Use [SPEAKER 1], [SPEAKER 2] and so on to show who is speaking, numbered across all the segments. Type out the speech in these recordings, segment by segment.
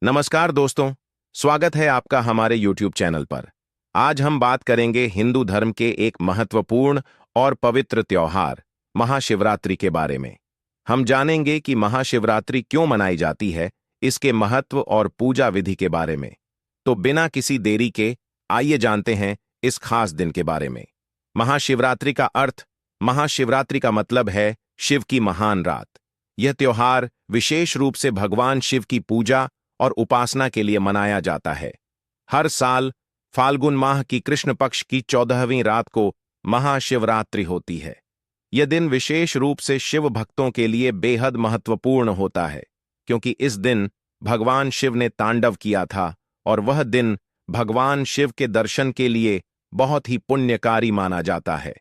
[SPEAKER 1] नमस्कार दोस्तों, स्वागत है आपका हमारे YouTube चैनल पर। आज हम बात करेंगे हिंदू धर्म के एक महत्वपूर्ण और पवित्र त्योहार महाशिवरात्रि के बारे में। हम जानेंगे कि महाशिवरात्रि क्यों मनाई जाती है, इसके महत्व और पूजा विधि के बारे में। तो बिना किसी देरी के आइए जानते हैं इस खास दिन के बारे में। महाशिवरात्रि का अर्थ। महाशिवरात्रि का मतलब है शिव की महान रात। यह त्योहार विशेष रूप से भगवान शिव की पूजा और उपासना के लिए मनाया जाता है। हर साल फाल्गुन माह की कृष्ण पक्ष की 14वीं रात को महाशिवरात्रि होती है। यह दिन विशेष रूप से शिव भक्तों के लिए बेहद महत्वपूर्ण होता है, क्योंकि इस दिन भगवान शिव ने तांडव किया था और वह दिन भगवान शिव के दर्शन के लिए बहुत ही पुण्यकारी माना जाता है।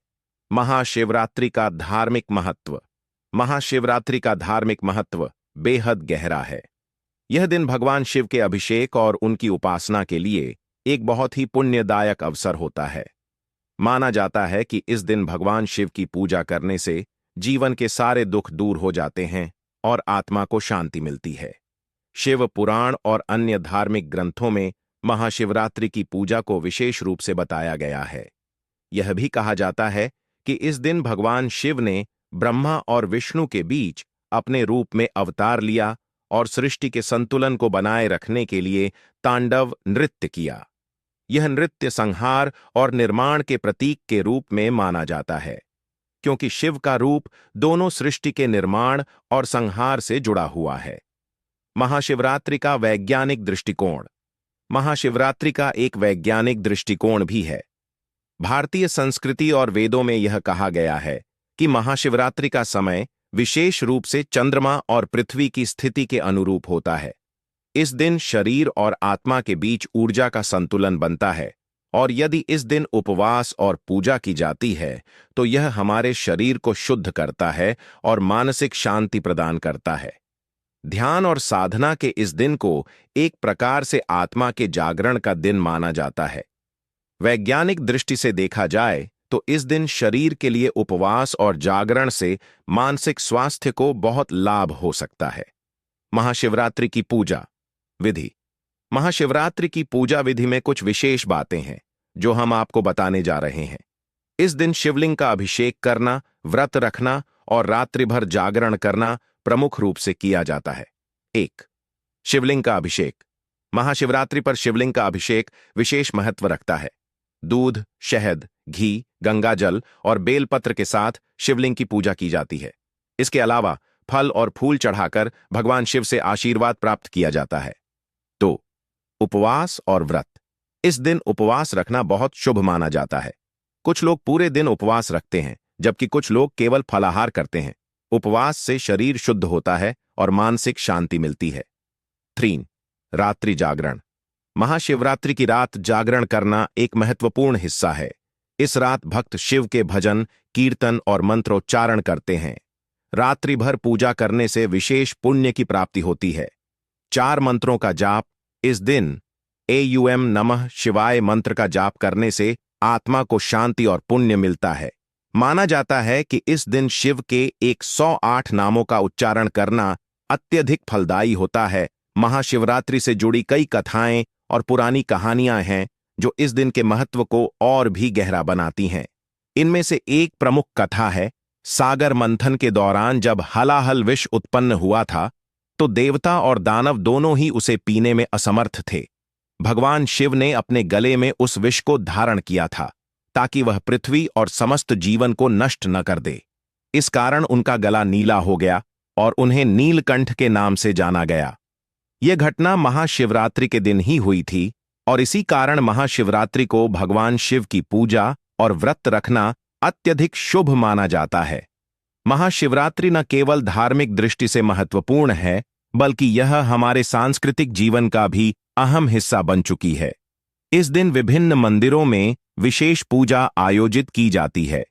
[SPEAKER 1] महाशिवरात्रि का धार्मिक महत्व। महाशिवरात्रि का धार्मिक महत्व बेहद गहरा है। यह दिन भगवान शिव के अभिषेक और उनकी उपासना के लिए एक बहुत ही पुण्यदायक अवसर होता है। माना जाता है कि इस दिन भगवान शिव की पूजा करने से जीवन के सारे दुख दूर हो जाते हैं और आत्मा को शांति मिलती है। शिव पुराण और अन्य धार्मिक ग्रंथों में महाशिवरात्रि की पूजा को विशेष रूप से बताया गया है। यह भी कहा जाता है कि इस दिन भगवान शिव ने ब्रह्मा और विष्णु के बीच अपने रूप में अवतार लिया और सृष्टि के संतुलन को बनाए रखने के लिए तांडव नृत्य किया। यह नृत्य संहार और निर्माण के प्रतीक के रूप में माना जाता है, क्योंकि शिव का रूप दोनों सृष्टि के निर्माण और संहार से जुड़ा हुआ है। महाशिवरात्रि का वैज्ञानिक दृष्टिकोण। महाशिवरात्रि का एक वैज्ञानिक दृष्टिकोण भी है। भारतीय संस्कृति और वेदों में यह कहा गया है कि महाशिवरात्रि का समय विशेष रूप से चंद्रमा और पृथ्वी की स्थिति के अनुरूप होता है। इस दिन शरीर और आत्मा के बीच ऊर्जा का संतुलन बनता है, और यदि इस दिन उपवास और पूजा की जाती है तो यह हमारे शरीर को शुद्ध करता है और मानसिक शांति प्रदान करता है। ध्यान और साधना के इस दिन को एक प्रकार से आत्मा के जागरण का दिन माना जाता है। वैज्ञानिक दृष्टि से देखा जाए तो इस दिन शरीर के लिए उपवास और जागरण से मानसिक स्वास्थ्य को बहुत लाभ हो सकता है। महाशिवरात्रि की पूजा विधि। महाशिवरात्रि की पूजा विधि में कुछ विशेष बातें हैं जो हम आपको बताने जा रहे हैं। इस दिन शिवलिंग का अभिषेक करना, व्रत रखना और रात्रि भर जागरण करना प्रमुख रूप से किया जाता है। 1. शिवलिंग का अभिषेक। महाशिवरात्रि पर शिवलिंग का अभिषेक विशेष महत्व रखता है। दूध, शहद, घी, गंगाजल और बेलपत्र के साथ शिवलिंग की पूजा की जाती है। इसके अलावा फल और फूल चढ़ाकर भगवान शिव से आशीर्वाद प्राप्त किया जाता है। 2. उपवास और व्रत। इस दिन उपवास रखना बहुत शुभ माना जाता है। कुछ लोग पूरे दिन उपवास रखते हैं, जबकि कुछ लोग केवल फलाहार करते हैं। उपवास से शरीर शुद्ध होता है और मानसिक शांति मिलती है। 3. रात्रि जागरण। महाशिवरात्रि की रात जागरण करना एक महत्वपूर्ण हिस्सा है। इस रात भक्त शिव के भजन, कीर्तन और मंत्रोच्चारण करते हैं। रात्रि भर पूजा करने से विशेष पुण्य की प्राप्ति होती है। 4 मंत्रों का जाप। इस दिन एयूएम नमः शिवाय मंत्र का जाप करने से आत्मा को शांति और पुण्य मिलता है। माना जाता है कि इस दिन शिव के 108 नामों का उच्चारण करना अत्यधिक फलदायी होता है। महाशिवरात्रि से जुड़ी कई कथाएं और पुरानी कहानियां हैं जो इस दिन के महत्व को और भी गहरा बनाती हैं। इनमें से एक प्रमुख कथा है, सागर मंथन के दौरान जब हलाहल विष उत्पन्न हुआ था तो देवता और दानव दोनों ही उसे पीने में असमर्थ थे। भगवान शिव ने अपने गले में उस विष को धारण किया था ताकि वह पृथ्वी और समस्त जीवन को नष्ट न कर दे। इस कारण उनका गला नीला हो गया और उन्हें नीलकंठ के नाम से जाना गया। यह घटना महाशिवरात्रि के दिन ही हुई थी और इसी कारण महाशिवरात्रि को भगवान शिव की पूजा और व्रत रखना अत्यधिक शुभ माना जाता है। महाशिवरात्रि न केवल धार्मिक दृष्टि से महत्वपूर्ण है, बल्कि यह हमारे सांस्कृतिक जीवन का भी अहम हिस्सा बन चुकी है। इस दिन विभिन्न मंदिरों में विशेष पूजा आयोजित की जाती है।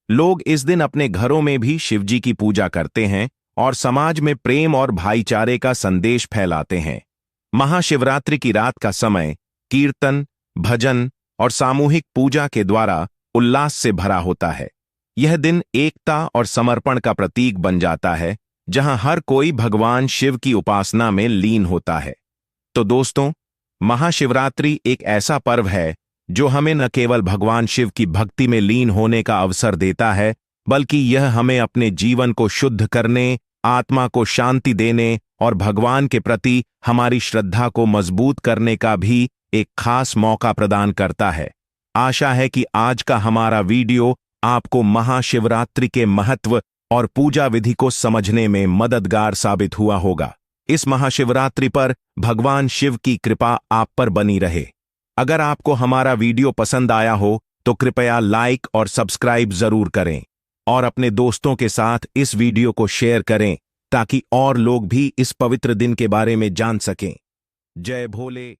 [SPEAKER 1] लोग इस दिन अपने घरों में भी शिवजी की पूजा करते हैं और समाज में प्रेम और भाईचारे का संदेश फैलाते हैं। महाशिवरात्रि की रात का समय कीर्तन, भजन और सामूहिक पूजा के द्वारा उल्लास से भरा होता है। यह दिन एकता और समर्पण का प्रतीक बन जाता है, जहां हर कोई भगवान शिव की उपासना में लीन होता है। तो दोस्तों, महाशिवरात्रि एक ऐसा पर्व है जो हमें न केवल भगवान शिव की भक्ति में लीन होने का अवसर देता है, बल्कि यह हमें अपने जीवन को शुद्ध करने, आत्मा को शांति देने और भगवान के प्रति हमारी श्रद्धा को मजबूत करने का भी एक खास मौका प्रदान करता है। आशा है कि आज का हमारा वीडियो आपको महाशिवरात्रि के महत्व और पूजा विधि को समझने में मददगार साबित हुआ होगा। इस महाशिवरात्रि पर भगवान शिव की कृपा आप पर बनी रहे। अगर आपको हमारा वीडियो पसंद आया हो तो कृपया लाइक और सब्सक्राइब जरूर करें और अपने दोस्तों के साथ इस वीडियो को शेयर करें ताकि और लोग भी इस पवित्र दिन के बारे में जान सकें। जय भोले।